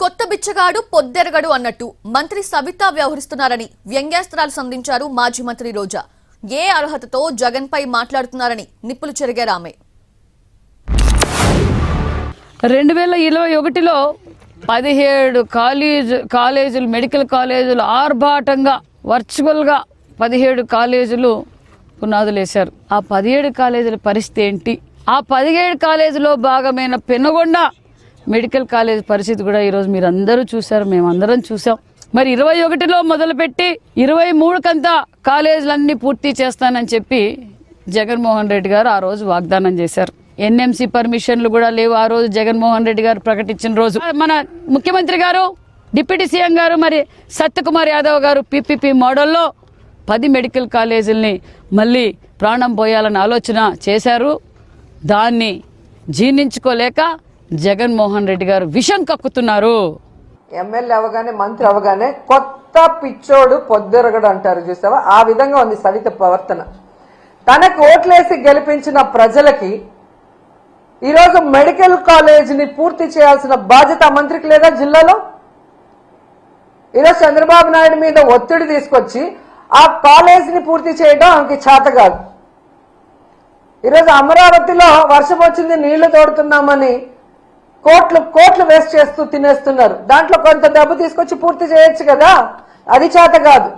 కొత్త బిచ్చగాడు పొద్దెరగడు అన్నట్టు మంత్రి సవిత వ్యవహరిస్తున్నారని వ్యంగ్యాస్త్రాలు సంధించారు మాజీ మంత్రి రోజా. ఏ అర్హతతో జగన్ పై మాట్లాడుతున్నారని నిప్పులు చెరిగారు ఆమె. 2021లో 17 కాలేజీలు మెడికల్ కాలేజీలు ఆర్భాటంగా వర్చువల్గా 17 కాలేజీలు పునాదులు వేశారు. ఆ 17 కాలేజీల పరిస్థితి ఏంటి? ఆ 17 కాలేజీలో భాగమైన పెనుగొండ మెడికల్ కాలేజ్ పరిస్థితి కూడా ఈరోజు మీరు అందరూ చూశారు, మేమందరం చూసాం. మరి 21లో మొదలుపెట్టి 23కంతా కాలేజీలన్నీ పూర్తి చేస్తానని చెప్పి జగన్మోహన్ రెడ్డి గారు ఆ రోజు వాగ్దానం చేశారు. ఎన్ఎంసీ పర్మిషన్లు కూడా లేవు ఆ రోజు జగన్మోహన్ రెడ్డి గారు ప్రకటించిన రోజు. మన ముఖ్యమంత్రి గారు, డిప్యూటీ సీఎం గారు, మరి సత్యకుమార్ యాదవ్ గారు పీపీపీ మోడల్లో 10 మెడికల్ కాలేజీలని మళ్ళీ ప్రాణం పోయాలని ఆలోచన చేశారు. దాన్ని జీర్ణించుకోలేక జగన్మోహన్ రెడ్డి గారు విషం కక్కుతున్నారు. ఎమ్మెల్యే అవగానే మంత్రి అవగానే కొత్త పిచ్చోడు పొద్దెరగడు అంటారు చూసావా, ఆ విధంగా ఉంది సవిత ప్రవర్తన. తనకు ఓట్లేసి గెలిపించిన ప్రజలకి ఈరోజు మెడికల్ కాలేజీని పూర్తి చేయాల్సిన బాధ్యత మంత్రికి లేదా జిల్లాలో? ఈరోజు చంద్రబాబు నాయుడు మీద ఒత్తిడి తీసుకొచ్చి ఆ కాలేజీని పూర్తి చేయడం ఆమెకి చేత కాదు. ఈరోజు అమరావతిలో వర్షం వచ్చింది, నీళ్లు తోడుతున్నామని కోట్లు వేస్ట్ చేస్తూ తినేస్తున్నారు. దాంట్లో కొంత డబ్బు తీసుకొచ్చి పూర్తి చేయొచ్చు కదా, అది చేత కాదు.